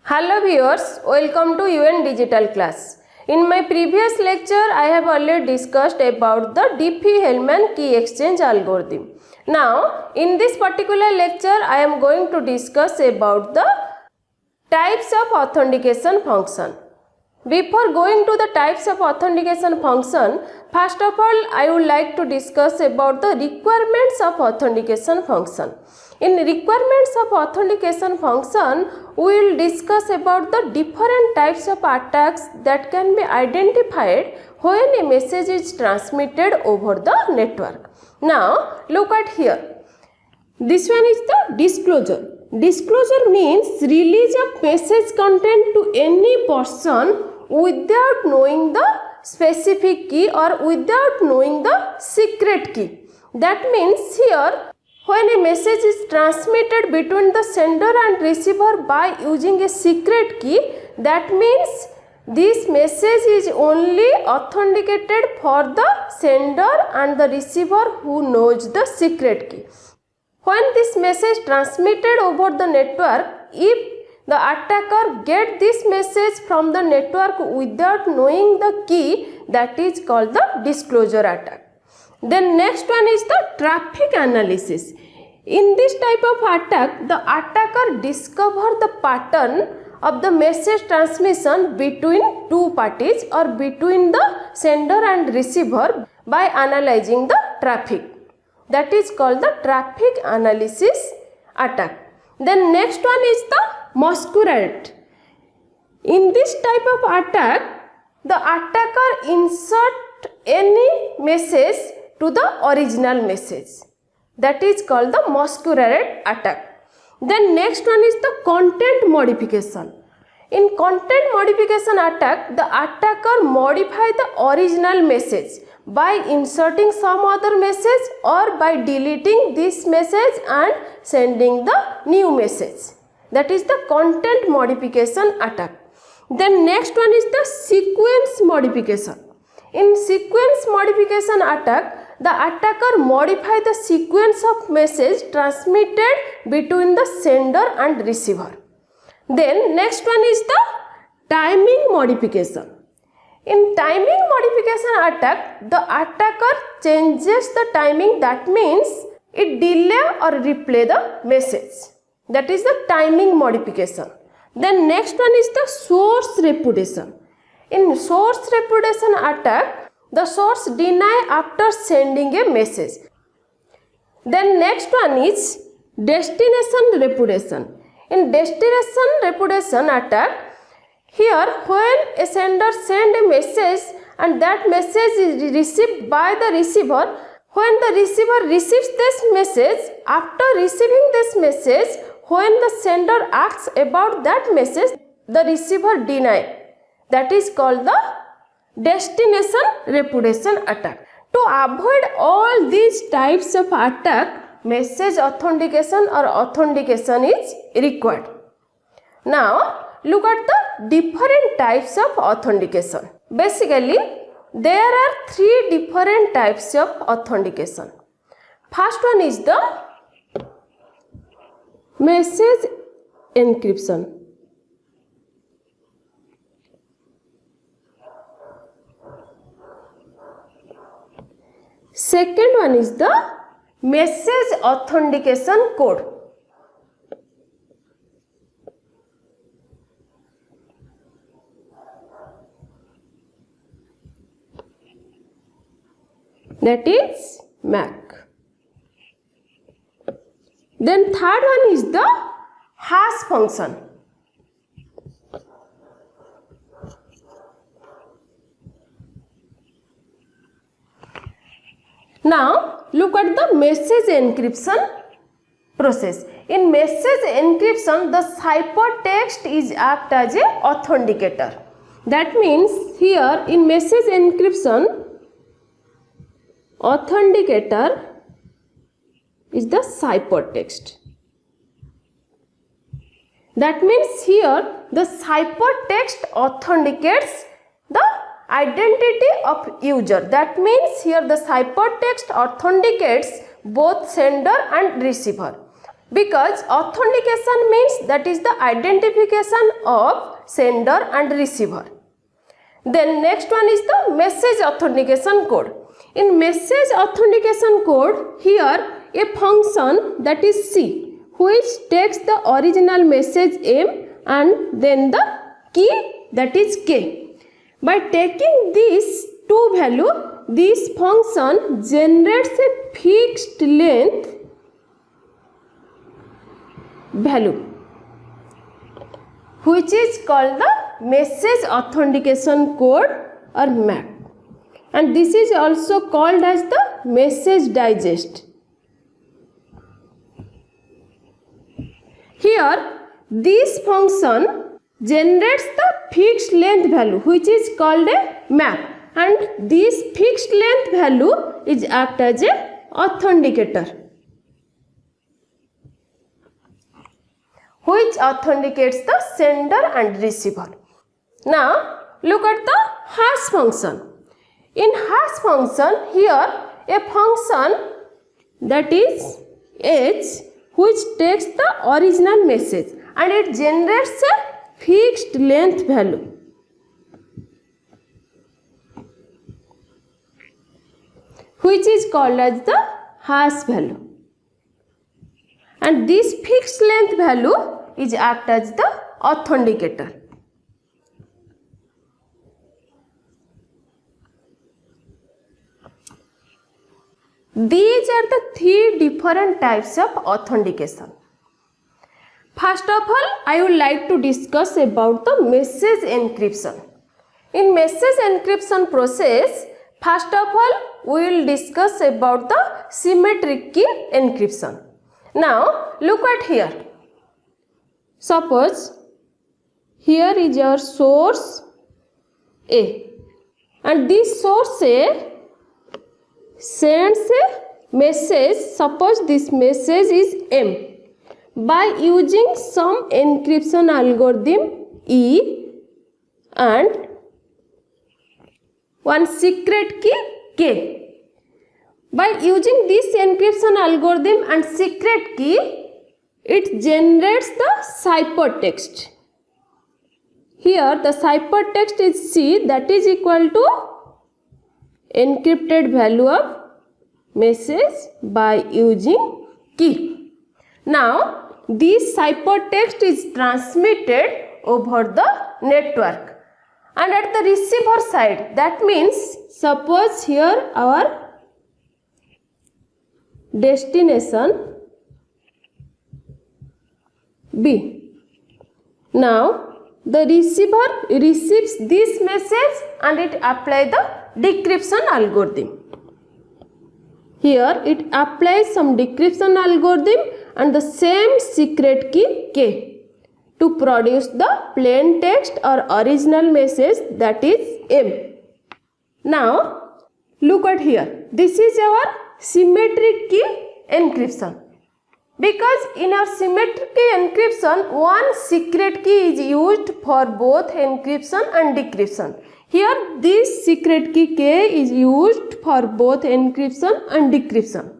Hello viewers, welcome to UN Digital Class. In my previous lecture, I have already discussed about the Diffie-Hellman key exchange algorithm. Now, in this particular lecture, I am going to discuss about the types of authentication function. Before going to the types of authentication function, first of all, I would like to discuss about the requirements of authentication function. In requirements of authentication function, we will discuss about the different types of attacks that can be identified when a message is transmitted over the network. Now, look at here. This one is the disclosure. Disclosure means release of message content to any person without knowing the specific key or without knowing the secret key. That means here, when a message is transmitted between the sender and receiver by using a secret key, that means this message is only authenticated for the sender and the receiver who knows the secret key. When this message transmitted over the network, if the attacker get this message from the network without knowing the key, that is called the disclosure attack. Then next one is the traffic analysis. In this type of attack, the attacker discover the pattern of the message transmission between two parties or between the sender and receiver by analyzing the traffic. That is called the traffic analysis attack. Then next one is the masquerade. In this type of attack, the attacker insert any message to the original message. That is called the masquerade attack. Then next one is the content modification. In content modification attack, the attacker modify the original message by inserting some other message or by deleting this message and sending the new message. That is the content modification attack. Then next one is the sequence modification. In sequence modification attack, the attacker modify the sequence of message transmitted between the sender and receiver. Then next one is the timing modification. In timing modification attack, the attacker changes the timing, that means it delay or replay the message. That is the timing modification. Then next one is the source repudiation. In source repudiation attack, the source deny after sending a message. Then next one is destination repudiation. In destination repudiation attack, here when a sender send a message and that message is received by the receiver, when the receiver receives this message, after receiving this message, when the sender asks about that message, the receiver deny. That is called the destination repudiation attack. To avoid all these types of attack, message authentication or authentication is required. Now, look at the different types of authentication. Basically, there are three different types of authentication. First one is the message encryption. Second one is the message authentication code. That is MAC. Then third one is the hash function. Now, look at the message encryption process. In message encryption, the ciphertext is act as a authenticator. That means here in message encryption, authenticator is the ciphertext. That means here the ciphertext authenticates the identity of user. That means here the ciphertext authenticates both sender and receiver. because authentication means that is the identification of sender and receiver. Then next one is the message authentication code. In message authentication code, here a function that is C which takes the original message M and then the key that is K. By taking these two value, this function generates a fixed length value which is called the message authentication code or MAC, and this is also called as the message digest. Here this function generates the fixed length value which is called a MAC, and this fixed length value is act as a authenticator which authenticates the sender and receiver. Now look at the hash function. In hash function, here a function that is H which takes the original message and it generates a fixed length value. Which is called as the hash value, and this fixed length value is act as the authenticator. These are the three different types of authentication. First of all, I would like to discuss about the message encryption. In message encryption process, first of all, we will discuss about the symmetric key encryption. Now, look at here. Suppose here is your source A, and this source A sends a message. Suppose this message is M. By using some encryption algorithm E and one secret key K. By using this encryption algorithm and secret key, it generates the ciphertext. Here the ciphertext is C, that is equal to encrypted value of message by using key. Now this ciphertext is transmitted over the network, and at the receiver side, that means suppose here our destination B. Now the receiver receives this message and it applies the decryption algorithm. Here it applies some decryption algorithm and the same secret key K to produce the plain text or original message, that is M. Now look at here. This is our symmetric key encryption. Because in our symmetric key encryption, one secret key is used for both encryption and decryption. Here this secret key K is used for both encryption and decryption.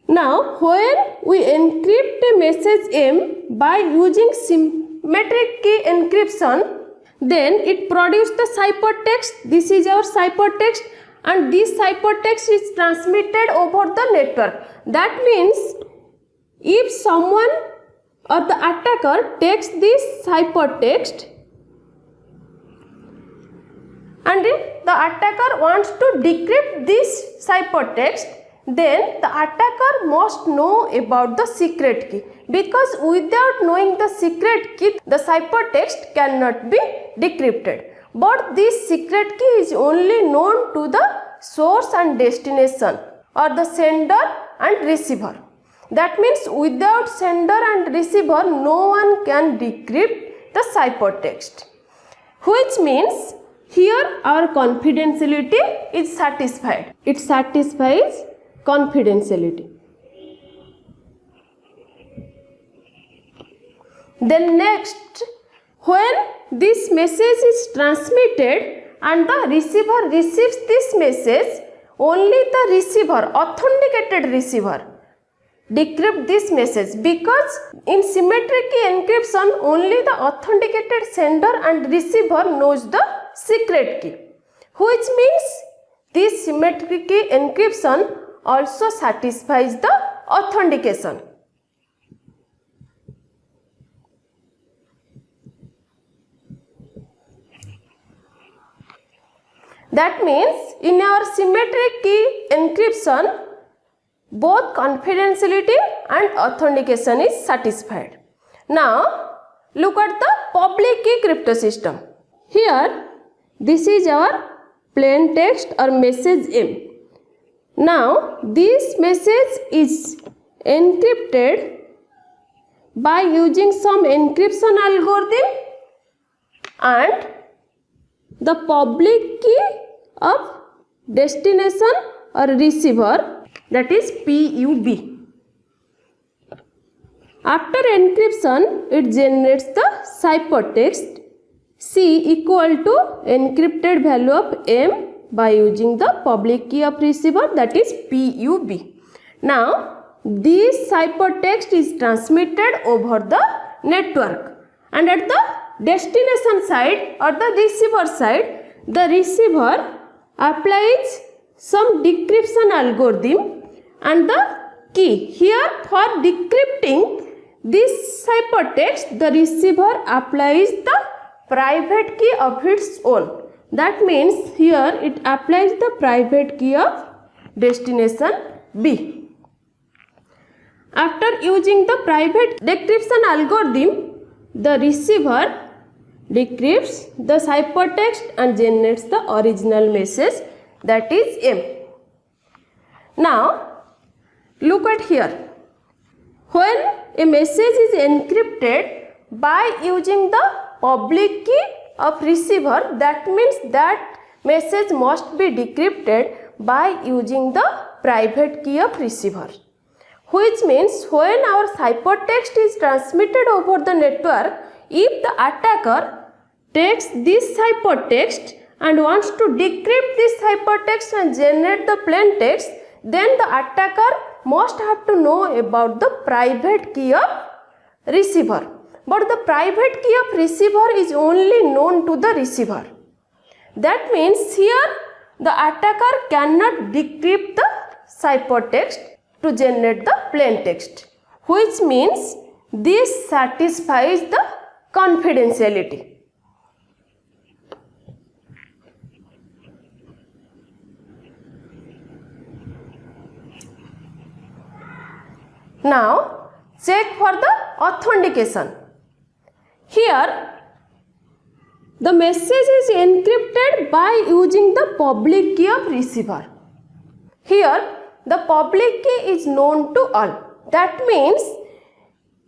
Now when we encrypt a message M by using symmetric key encryption, then it produces the ciphertext. This is our ciphertext, and this ciphertext is transmitted over the network. That means if someone or the attacker takes this ciphertext and if the attacker wants to decrypt this ciphertext, then the attacker must know about the secret key, because without knowing the secret key, the ciphertext cannot be decrypted. But this secret key is only known to the source and destination, or the sender and receiver. That means without sender and receiver, no one can decrypt the ciphertext, which means here our confidentiality is satisfied. It satisfies confidentiality. Then next, when this message is transmitted and the receiver receives this message, only the receiver, authenticated receiver, decrypt this message, because in symmetric key encryption only the authenticated sender and receiver knows the secret key, which means this symmetric key encryption also satisfies the authentication. That means in our symmetric key encryption, both confidentiality and authentication is satisfied. Now, look at the public key crypto system. Here, this is our plain text or message M. Now, this message is encrypted by using some encryption algorithm, and the public key of destination or receiver, that is PUB. After encryption, it generates the ciphertext C equal to encrypted value of M by using the public key of receiver, that is PUB. Now, this ciphertext is transmitted over the network, and at the destination side or the receiver side, the receiver applies some decryption algorithm and the key. Here, for decrypting this ciphertext, the receiver applies the private key of its own. That means here it applies the private key of destination B. After using the private decryption algorithm, the receiver decrypts the ciphertext and generates the original message, that is M. Now, look at here. When a message is encrypted by using the public key of receiver, that means that message must be decrypted by using the private key of receiver. Which means when our ciphertext is transmitted over the network, if the attacker takes this ciphertext and wants to decrypt this ciphertext and generate the plain text, then the attacker must have to know about the private key of receiver. But the private key of receiver is only known to the receiver. That means here the attacker cannot decrypt the ciphertext to generate the plain text, which means this satisfies the confidentiality. Now, check for the authentication. Here, the message is encrypted by using the public key of receiver. Here, the public key is known to all. That means,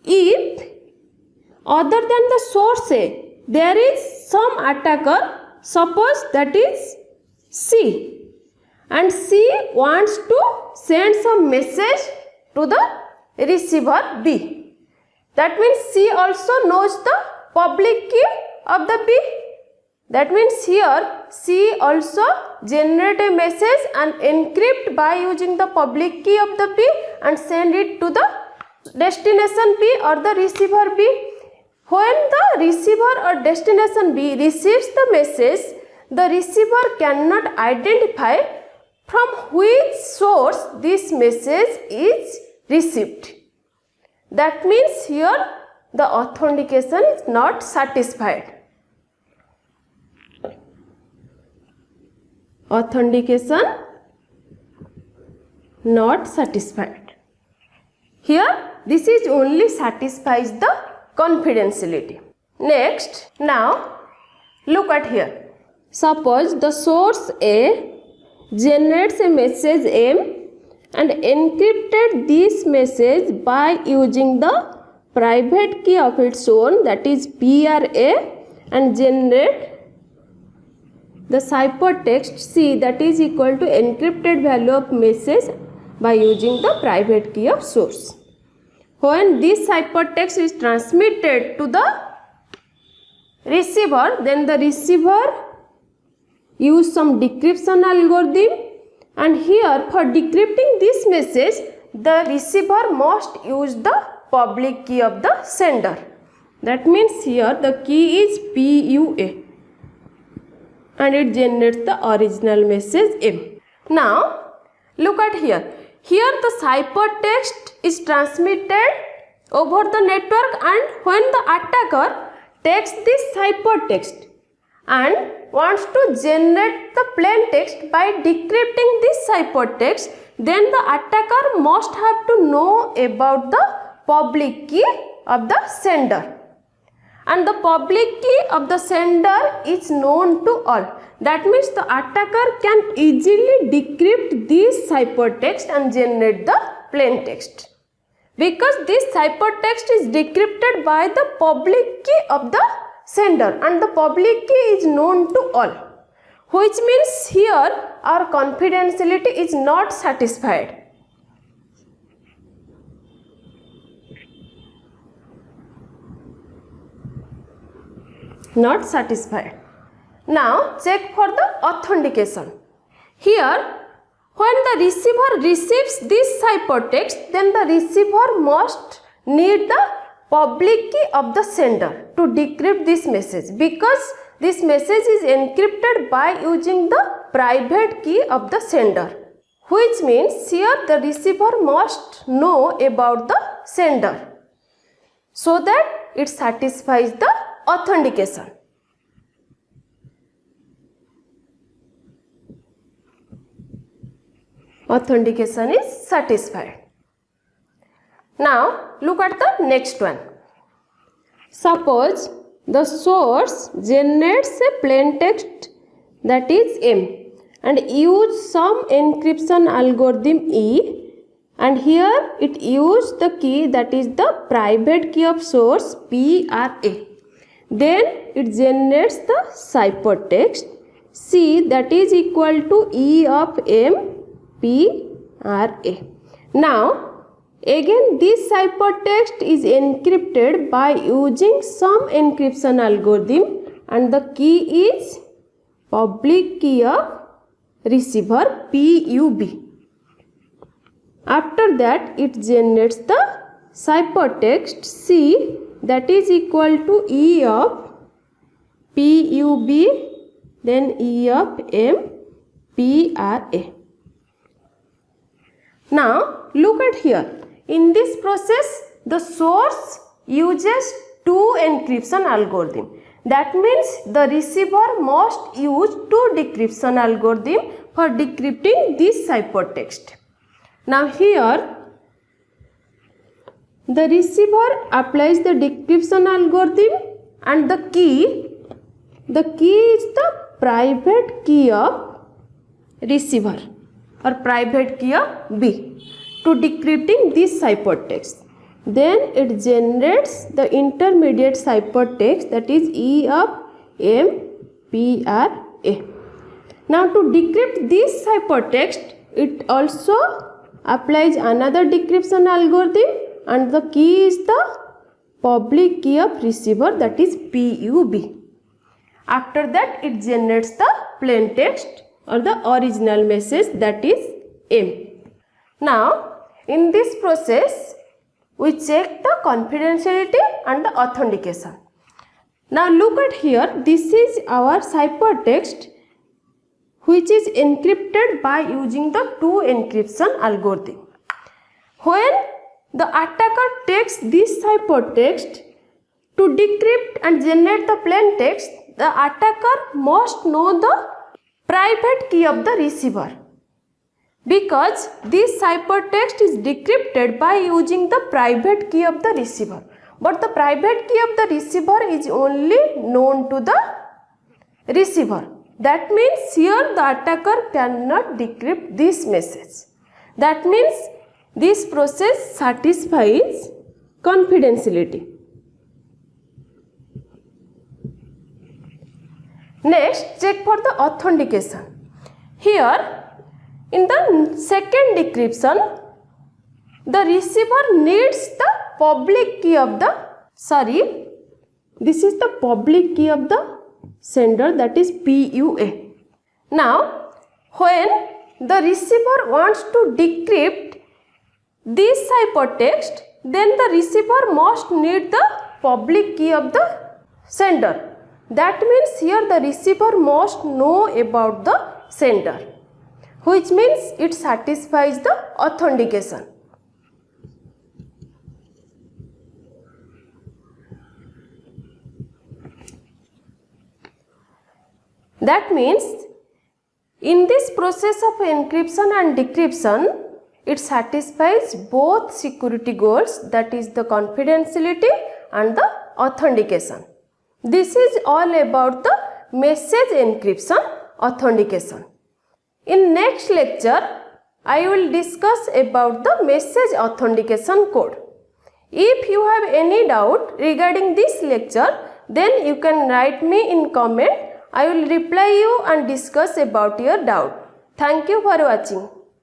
if other than the source A, there is some attacker, suppose that is C, and C wants to send some message to the receiver B. That means C also knows the public key of the B. That means here C also generate a message and encrypt by using the public key of the B and send it to the destination B or the receiver B. When the receiver or destination B receives the message, the receiver cannot identify from which source this message is received. That means here the authentication is not satisfied. Authentication not satisfied. Here this is only satisfies the confidentiality. Next, now look at here. Suppose the source A generates a message M and encrypted this message by using the private key of its own, that is PRA, and generate the ciphertext C, that is equal to encrypted value of message by using the private key of source. When this ciphertext is transmitted to the receiver, then the receiver use some decryption algorithm, and here for decrypting this message, the receiver must use the public key of the sender. That means here the key is PUA and it generates the original message M. Now look at here. Here the ciphertext is transmitted over the network, and when the attacker takes this ciphertext and wants to generate the plain text by decrypting this ciphertext, then the attacker must have to know about the public key of the sender. And the public key of the sender is known to all. That means the attacker can easily decrypt this ciphertext and generate the plain text, because this ciphertext is decrypted by the public key of the sender and the public key is known to all, which means here our confidentiality is not satisfied. Not satisfied. Now check for the authentication. Here, when the receiver receives this ciphertext, then the receiver must need the public key of the sender to decrypt this message, because this message is encrypted by using the private key of the sender, which means here the receiver must know about the sender so that it satisfies the authentication. Authentication is satisfied. Now look at the next one. Suppose the source generates a plain text, that is M, and use some encryption algorithm E, and here it used the key that is the private key of source PRA. Then it generates the ciphertext C, that is equal to E of M PRA. Now again this ciphertext is encrypted by using some encryption algorithm, and the key is public key of receiver PUB. After that it generates the ciphertext C, that is equal to E of PUB, then E of M PRA. Now look at here. In this process the source uses two encryption algorithm. That means the receiver must use two decryption algorithm for decrypting this ciphertext. Now here the receiver applies the decryption algorithm, and the key is the private key of receiver or private key of B to decrypting this ciphertext. Then it generates the intermediate ciphertext, that is E of M PRA. Now to decrypt this ciphertext, it also applies another decryption algorithm, and the key is the public key of receiver, that is PUB. After that it generates the plain text or the original message, that is M. Now in this process we check the confidentiality and the authentication. Now look at here, this is our ciphertext which is encrypted by using the two encryption algorithm. When the attacker takes this ciphertext to decrypt and generate the plain text, the attacker must know the private key of the receiver, because this ciphertext is decrypted by using the private key of the receiver, but the private key of the receiver is only known to the receiver. That means here the attacker cannot decrypt this message. That means this process satisfies confidentiality. Next, check for the authentication. Here in the second decryption, the receiver needs the public key of the, this is the public key of the sender, that is PUA. Now when the receiver wants to decrypt this hypertext, then the receiver must need the public key of the sender. That means here the receiver must know about the sender, which means it satisfies the authentication. That means in this process of encryption and decryption, it satisfies both security goals, that is the confidentiality and the authentication. This is all about the message encryption authentication. In next lecture, I will discuss about the message authentication code. If you have any doubt regarding this lecture, then you can write me in comment. I will reply you and discuss about your doubt. Thank you for watching.